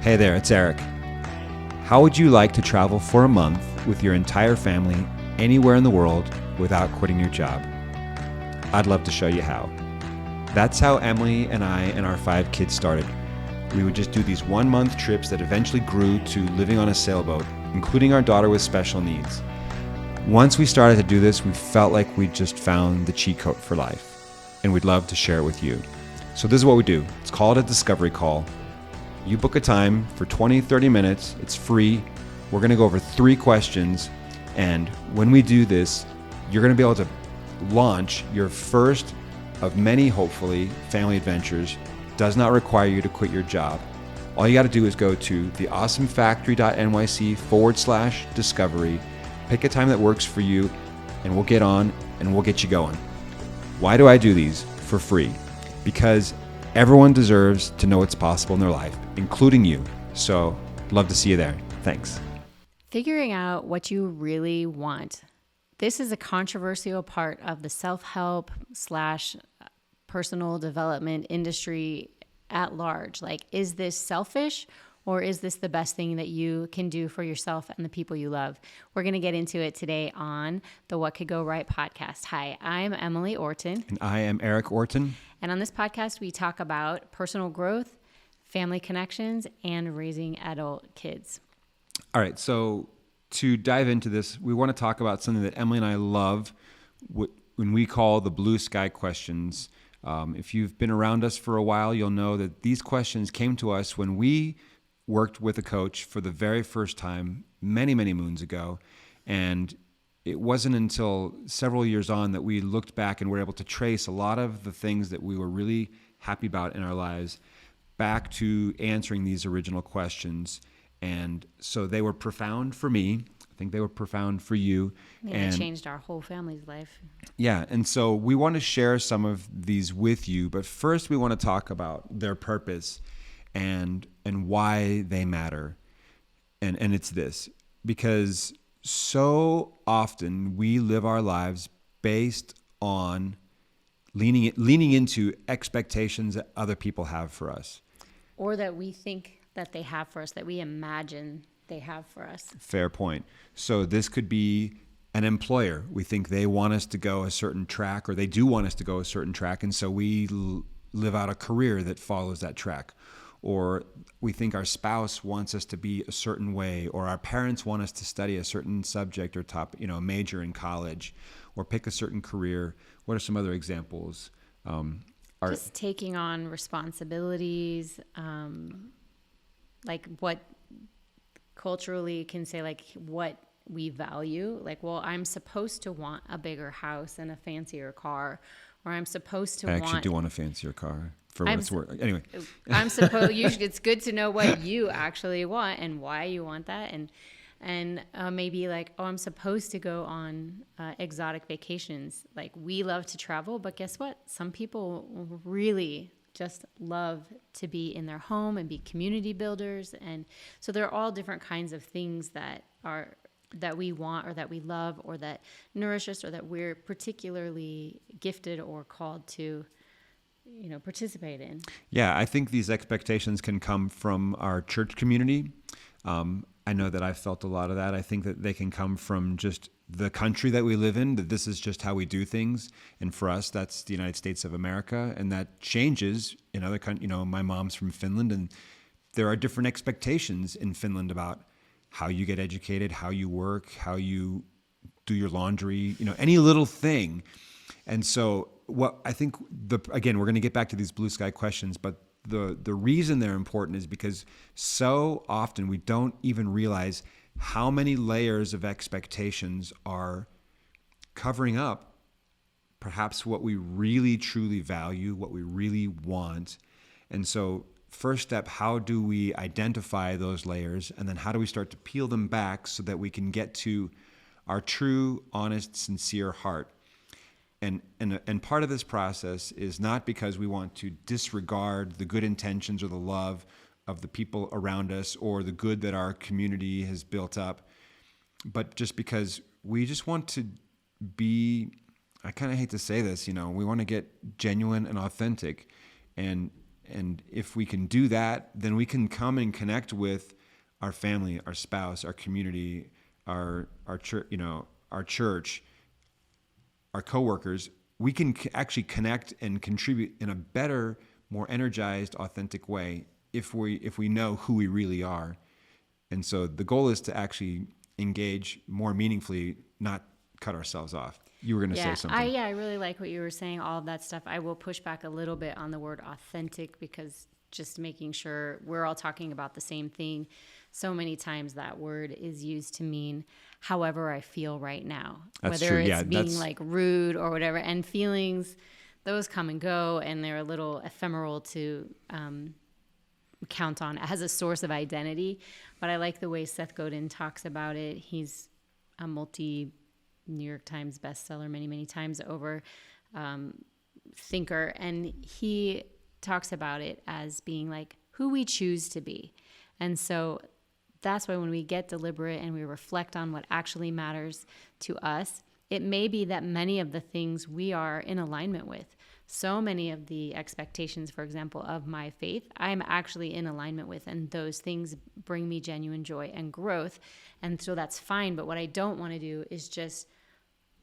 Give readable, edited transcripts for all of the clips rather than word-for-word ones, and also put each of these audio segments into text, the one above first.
Hey there, it's Eric. How would you like to travel for a month with your entire family anywhere in the world without quitting your job? I'd love to show you how. That's how Emily and I and our 5 kids started. We would just do these 1-month trips that eventually grew to living on a sailboat, including our daughter with special needs. Once we started to do this, we felt like we just found the cheat code for life, and we'd love to share it with you. So this is what we do. It's called a discovery call. You book a time for 20, 30 minutes. It's free. We're going to go over 3 questions. And when we do this, you're going to be able to launch your first of many, hopefully, family adventures. Does not require you to quit your job. All you got to do is go to theawesomefactory.nyc/discovery, pick a time that works for you, and we'll get on and we'll get you going. Why do I do these for free? Because everyone deserves to know what's possible in their life, including you. So, love to see you there. Thanks. Figuring out what you really want. This is a controversial part of the self-help / personal development industry at large. Like, is this selfish or is this the best thing that you can do for yourself and the people you love? We're going to get into it today on the What Could Go Right podcast. Hi, I'm Emily Orton. And I am Eric Orton. And on this podcast, we talk about personal growth, family connections, and raising adult kids. All right, so to dive into this, we want to talk about something that Emily and I love when we call the blue sky questions. If you've been around us for a while, you'll know that these questions came to us when we worked with a coach for the very first time many, many moons ago. And it wasn't until several years on that we looked back and were able to trace a lot of the things that we were really happy about in our lives back to answering these original questions. And so they were profound for me. I think they were profound for you. It changed our whole family's life. Yeah, and so we want to share some of these with you, but first we want to talk about their purpose and why they matter. And it's this, because so often we live our lives based on leaning into expectations that other people have for us. Or that we think that they have for us, that we imagine they have for us. Fair point. So this could be an employer. We think they want us to go a certain track, or they do want us to go a certain track, and so we live out a career that follows that track. Or we think our spouse wants us to be a certain way, or our parents want us to study a certain subject or major in college, or pick a certain career. What are some other examples? Just taking on responsibilities, like what culturally can say, like what we value. Like, well, I'm supposed to want a bigger house and a fancier car, or I'm supposed to I actually do want a fancier car. For what it's worth. Anyway, I'm supposed. It's good to know what you actually want and why you want that, and maybe like, oh, I'm supposed to go on exotic vacations. Like, we love to travel, but guess what? Some people really just love to be in their home and be community builders, and so there are all different kinds of things that we want, or that we love, or that nourish us, or that we're particularly gifted or called to participate in. Yeah, I think these expectations can come from our church community. I know that I've felt a lot of that. I think that they can come from just the country that we live in, that this is just how we do things. And for us, that's the United States of America. And that changes in other countries. My mom's from Finland, and there are different expectations in Finland about how you get educated, how you work, how you do your laundry, any little thing. And so what I think, again, we're going to get back to these blue sky questions, but the reason they're important is because so often we don't even realize how many layers of expectations are covering up perhaps what we really truly value, what we really want. And so first step, how do we identify those layers? And then how do we start to peel them back so that we can get to our true, honest, sincere heart? And part of this process is not because we want to disregard the good intentions or the love of the people around us or the good that our community has built up, but just because we just want to be, I kind of hate to say this, we want to get genuine and authentic. And And if we can do that, then we can come and connect with our family, our spouse, our community, our church, our church, our coworkers. We can actually connect and contribute in a better, more energized, authentic way if we know who we really are. And so the goal is to actually engage more meaningfully, not cut ourselves off. You were going to say something. I really like what you were saying, all of that stuff. I will push back a little bit on the word authentic, because just making sure we're all talking about the same thing. So many times that word is used to mean however I feel right now. That's whether true. it's being like rude or whatever. And feelings, those come and go, and they're a little ephemeral to count on as a source of identity. But I like the way Seth Godin talks about it. He's a New York Times bestseller many, many times over thinker. And he talks about it as being like who we choose to be. And so that's why when we get deliberate and we reflect on what actually matters to us, it may be that many of the things we are in alignment with. So many of the expectations, for example, of my faith, I'm actually in alignment with, and those things bring me genuine joy and growth. And so that's fine. But what I don't want to do is just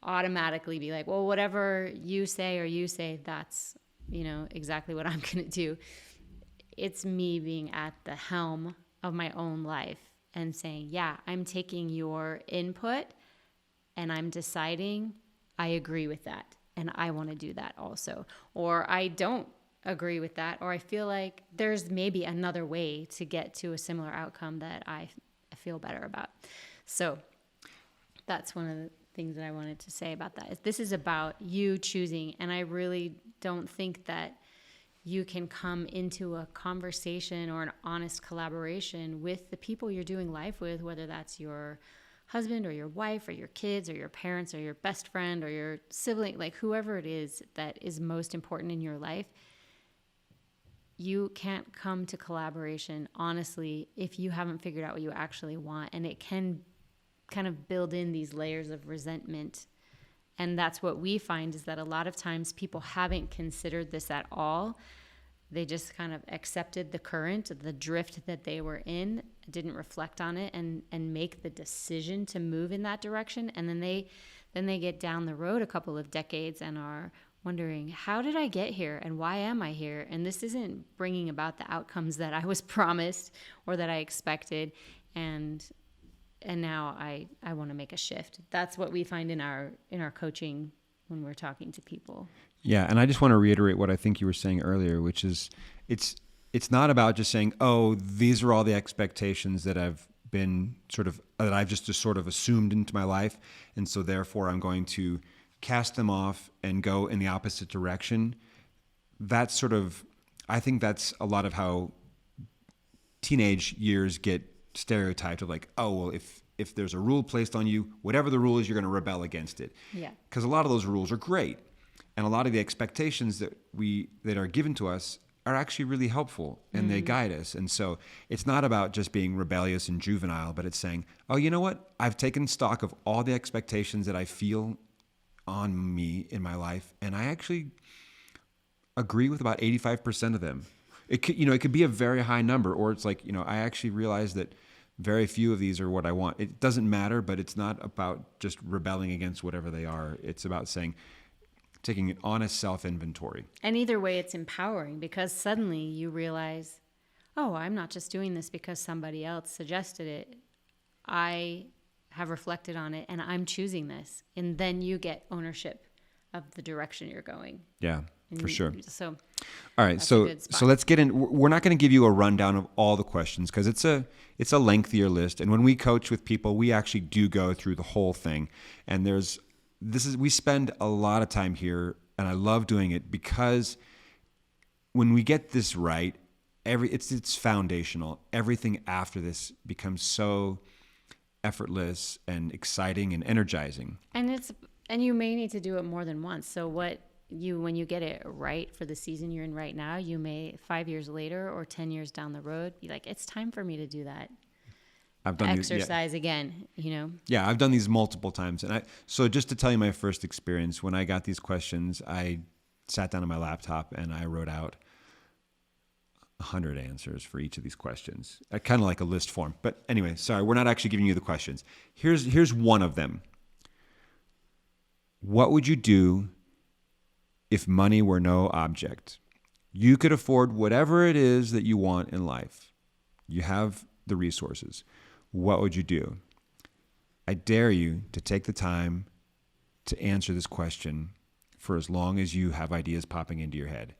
automatically be like, well, whatever you say, that's, exactly what I'm going to do. It's me being at the helm of my own life and saying, yeah, I'm taking your input and I'm deciding I agree with that. And I want to do that also. Or I don't agree with that. Or I feel like there's maybe another way to get to a similar outcome that I feel better about. So that's one of the things that I wanted to say about that. This is about you choosing. And I really don't think that you can come into a conversation or an honest collaboration with the people you're doing life with, whether that's your husband or your wife or your kids or your parents or your best friend or your sibling, like whoever it is that is most important in your life. You can't come to collaboration honestly if you haven't figured out what you actually want. And it can kind of build in these layers of resentment. And that's what we find, is that a lot of times people haven't considered this at all. They just kind of accepted the current, the drift that they were in, didn't reflect on it and make the decision to move in that direction. And then they get down the road a couple of decades and are wondering, how did I get here and why am I here? And this isn't bringing about the outcomes that I was promised or that I expected. And now I want to make a shift. That's what we find in our coaching when we're talking to people. Yeah, and I just want to reiterate what I think you were saying earlier, which is it's not about just saying, oh, these are all the expectations that I've just sort of assumed into my life, and so therefore I'm going to cast them off and go in the opposite direction. I think that's a lot of how teenage years get stereotyped of like, oh, well, if there's a rule placed on you, whatever the rule is, you're going to rebel against it. Yeah. Because a lot of those rules are great. And a lot of the expectations that are given to us are actually really helpful, and they guide us. And so it's not about just being rebellious and juvenile, but it's saying, oh, you know what? I've taken stock of all the expectations that I feel on me in my life, and I actually agree with about 85% of them. It could be a very high number, or it's like, I actually realize that very few of these are what I want. It doesn't matter, but it's not about just rebelling against whatever they are. It's about taking an honest self-inventory. And either way, it's empowering, because suddenly you realize, oh, I'm not just doing this because somebody else suggested it. I have reflected on it and I'm choosing this. And then you get ownership of the direction you're going. Yeah, for sure. So, all right. So let's get in. We're not going to give you a rundown of all the questions, because it's a lengthier list. And when we coach with people, we actually do go through the whole thing. And we spend a lot of time here, and I love doing it, because when we get this right, it's foundational. Everything after this becomes so effortless and exciting and energizing. And you may need to do it more than once. So when you get it right for the season you're in right now, you may 5 years later or 10 years down the road be like, it's time for me to do that. I've done exercise again, Yeah, I've done these multiple times. And so just to tell you my first experience, when I got these questions, I sat down on my laptop and I wrote out 100 answers for each of these questions. Kind of like a list form. But anyway, sorry, we're not actually giving you the questions. Here's one of them. What would you do if money were no object? You could afford whatever it is that you want in life. You have the resources. What would you do? I dare you to take the time to answer this question for as long as you have ideas popping into your head.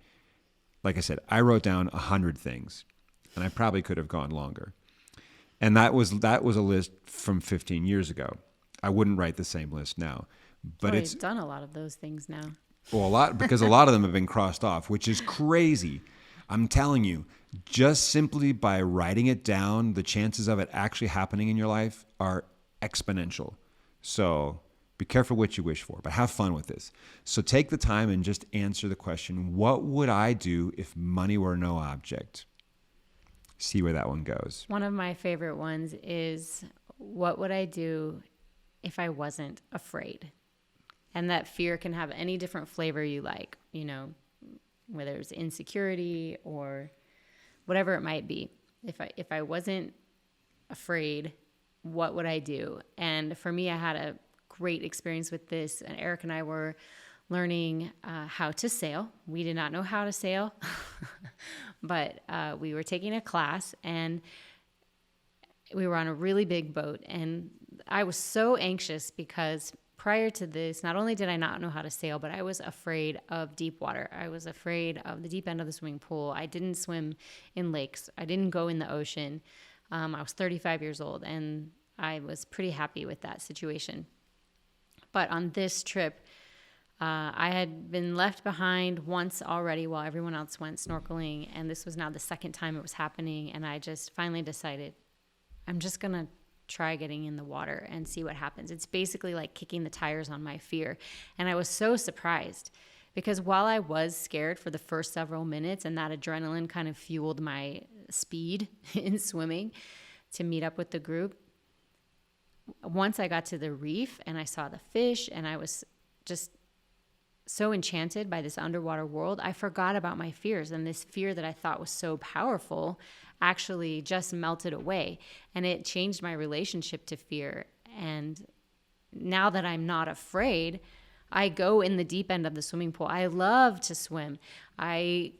Like I said, I wrote down 100 things, and I probably could have gone longer. And that was a list from 15 years ago. I wouldn't write the same list now. But it's done a lot of those things now. Well, because a lot of them have been crossed off, which is crazy. I'm telling you, just simply by writing it down, the chances of it actually happening in your life are exponential. So be careful what you wish for, but have fun with this. So take the time and just answer the question, what would I do if money were no object? See where that one goes. One of my favorite ones is, what would I do if I wasn't afraid? And that fear can have any different flavor you like, whether it's insecurity or whatever it might be. If I wasn't afraid, what would I do? And for me, I had a great experience with this. And Eric and I were learning how to sail. We did not know how to sail, but we were taking a class, and we were on a really big boat. And I was so anxious because prior to this, not only did I not know how to sail, but I was afraid of deep water. I was afraid of the deep end of the swimming pool. I didn't swim in lakes. I didn't go in the ocean. I was 35 years old, and I was pretty happy with that situation. But on this trip, I had been left behind once already while everyone else went snorkeling, and this was now the second time it was happening, and I just finally decided, I'm just going to try getting in the water and see what happens. It's basically like kicking the tires on my fear. And I was so surprised because while I was scared for the first several minutes, and that adrenaline kind of fueled my speed in swimming to meet up with the group, once I got to the reef and I saw the fish and I was just so enchanted by this underwater world, I forgot about my fears. And this fear that I thought was so powerful actually just melted away. And it changed my relationship to fear. And now that I'm not afraid, I go in the deep end of the swimming pool. I love to swim. I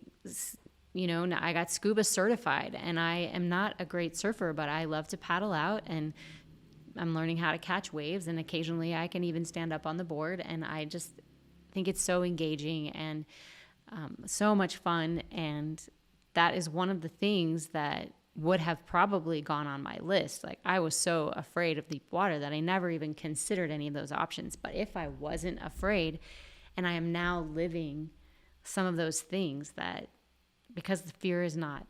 got scuba certified, and I am not a great surfer, but I love to paddle out, and I'm learning how to catch waves, and occasionally I can even stand up on the board, and I just think it's so engaging and so much fun. And that is one of the things that would have probably gone on my list. Like, I was so afraid of deep water that I never even considered any of those options. But if I wasn't afraid, and I am now living some of those things, that because the fear is not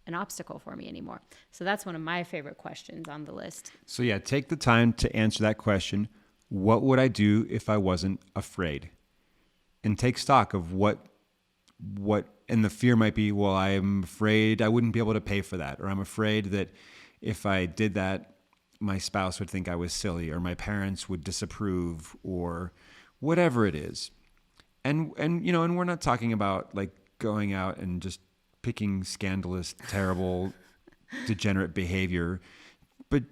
an obstacle for me anymore. So that's one of my favorite questions on the list. So yeah, take the time to answer that question. What would I do if I wasn't afraid? And take stock of what, and the fear might be, well, I'm afraid I wouldn't be able to pay for that. Or I'm afraid that if I did that, my spouse would think I was silly, or my parents would disapprove, or whatever it is. And we're not talking about like going out and just picking scandalous, terrible, degenerate behavior. But,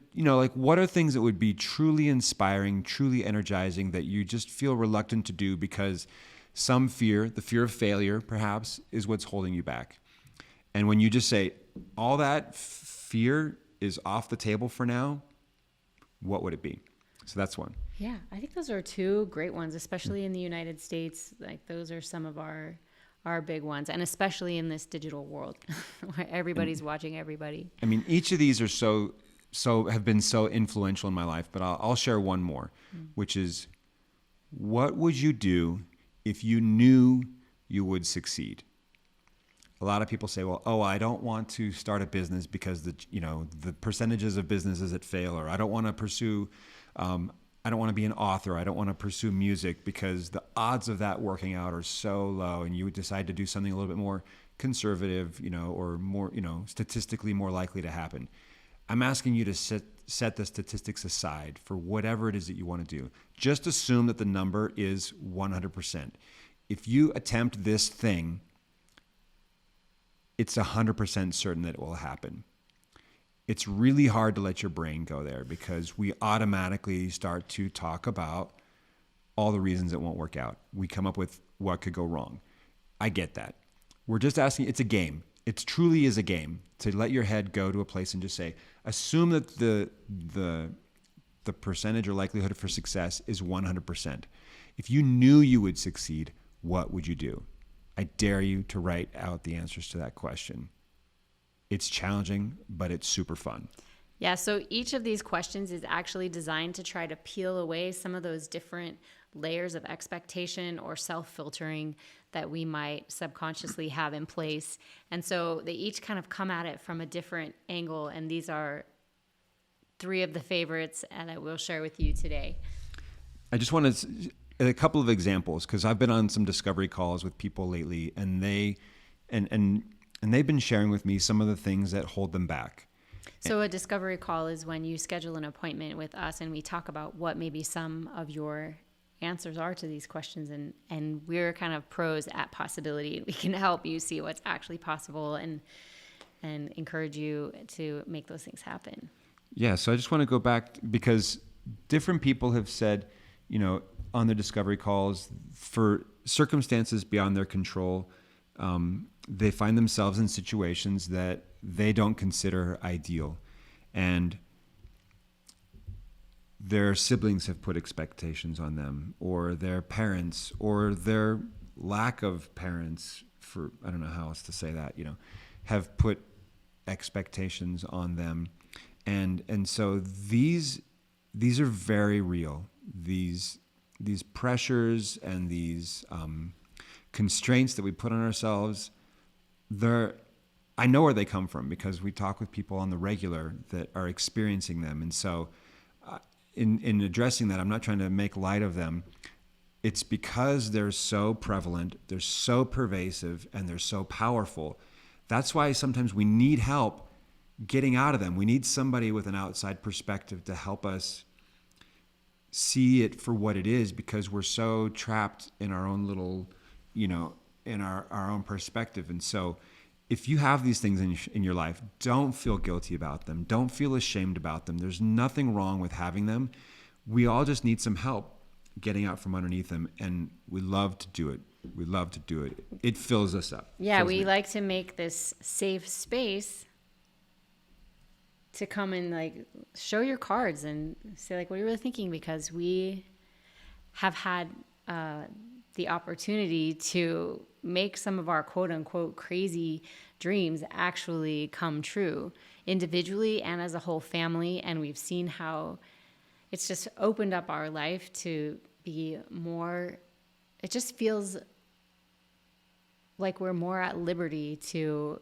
what are things that would be truly inspiring, truly energizing, that you just feel reluctant to do because some fear, the fear of failure, perhaps, is what's holding you back. And when you just say, all that fear is off the table for now, what would it be? So that's one. Yeah, I think those are two great ones, especially in the United States. Like, those are some of our big ones, and especially in this digital world where everybody's watching everybody. I mean, each of these are so have been so influential in my life, but I'll share one more, which is, what would you do if you knew you would succeed? A lot of people say, well, I don't want to start a business because the percentages of businesses that fail, or I don't want to pursue, I don't want to be an author. I don't want to pursue music because the odds of that working out are so low, and you would decide to do something a little bit more conservative, or more, statistically more likely to happen. I'm asking you to set the statistics aside for whatever it is that you want to do. Just assume that the number is 100%. If you attempt this thing, it's 100% certain that it will happen. It's really hard to let your brain go there because we automatically start to talk about all the reasons it won't work out. We come up with what could go wrong. I get that. We're just asking, it's a game. It truly is a game to let your head go to a place and just say, assume that the percentage or likelihood for success is 100%. If you knew you would succeed, what would you do? I dare you to write out the answers to that question. It's challenging, but it's super fun. Yeah, so each of these questions is actually designed to try to peel away some of those different layers of expectation or self-filtering that we might subconsciously have in place. And so they each kind of come at it from a different angle, and these are 3 of the favorites that I will share with you today. I just want to a couple of examples because I've been on some discovery calls with people lately, and they've been sharing with me some of the things that hold them back. So a discovery call is when you schedule an appointment with us and we talk about what maybe some of your answers are to these questions, and we're kind of pros at possibility. We can help you see what's actually possible and encourage you to make those things happen. Yeah, so I just want to go back because different people have said, on their discovery calls, for circumstances beyond their control, they find themselves in situations that they don't consider ideal. And their siblings have put expectations on them, or their parents, or their lack of parents, for I don't know how else to say that, have put expectations on them. And so these are very real. These pressures and these constraints that we put on ourselves, I know where they come from because we talk with people on the regular that are experiencing them. And so in addressing that, I'm not trying to make light of them. It's because they're so prevalent, they're so pervasive, and they're so powerful. That's why sometimes we need help getting out of them. We need somebody with an outside perspective to help us see it for what it is because we're so trapped in our own little, in our own perspective. And so if you have these things in your life, don't feel guilty about them. Don't feel ashamed about them. There's nothing wrong with having them. We all just need some help getting out from underneath them, and we love to do it. We love to do it. It fills us up. Yeah, we like to make this safe space to come and show your cards and say what are you really thinking, because we have had the opportunity to make some of our quote unquote crazy dreams actually come true individually and as a whole family. And we've seen how it's just opened up our life to be more, it just feels like we're more at liberty to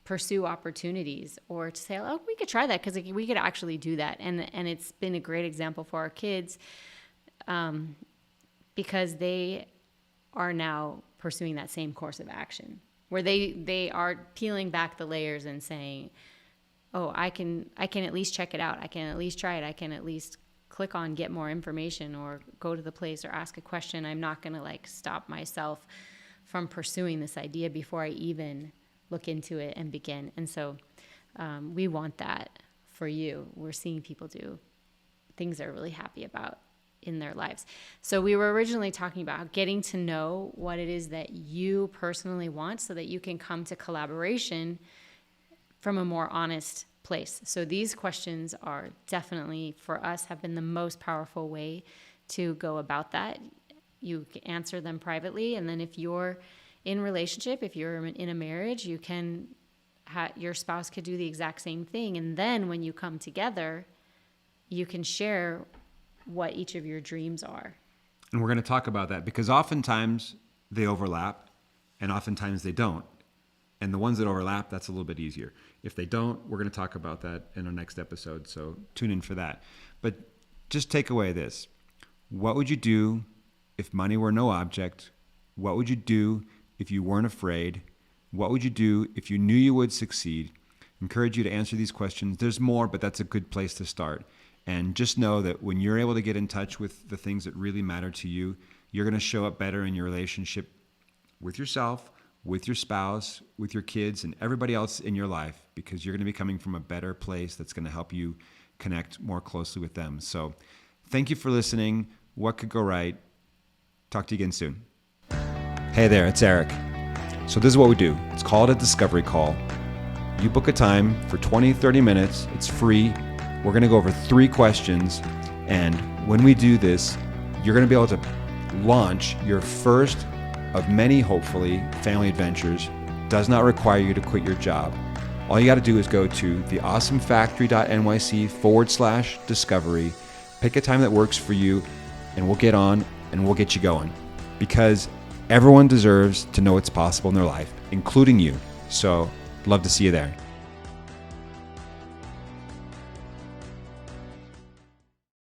pursue opportunities or to say, oh, we could try that because we could actually do that. And it's been a great example for our kids because they are now pursuing that same course of action where they are peeling back the layers and saying, oh, I can at least check it out. I can at least try it. I can at least click on get more information or go to the place or ask a question. I'm not going to stop myself from pursuing this idea before I even look into it and begin. And so we want that for you. We're seeing people do things they're really happy about in their lives. So we were originally talking about getting to know what it is that you personally want so that you can come to collaboration from a more honest place. So these questions are definitely, for us, have been the most powerful way to go about that. You answer them privately, and then if you're in relationship, if you're in a marriage, you can your spouse could do the exact same thing. And then when you come together, you can share what each of your dreams are. And we're going to talk about that because oftentimes they overlap and oftentimes they don't. And the ones that overlap, that's a little bit easier. If they don't, we're going to talk about that in our next episode. So tune in for that. But just take away this. What would you do if money were no object? What would you do if you weren't afraid? What would you do if you knew you would succeed? I encourage you to answer these questions. There's more, but that's a good place to start. And just know that when you're able to get in touch with the things that really matter to you, you're going to show up better in your relationship with yourself, with your spouse, with your kids, and everybody else in your life, because you're going to be coming from a better place that's going to help you connect more closely with them. So thank you for listening. What could go right? Talk to you again soon. Hey there, it's Eric. So this is what we do. It's called a discovery call. You book a time for 20, 30 minutes. It's free. We're going to go over 3 questions. And when we do this, you're going to be able to launch your first of many, hopefully, family adventures. Does not require you to quit your job. All you got to do is go to theawesomefactory.nyc/discovery, pick a time that works for you, and we'll get on and we'll get you going. Because everyone deserves to know what's possible in their life, including you. So, love to see you there.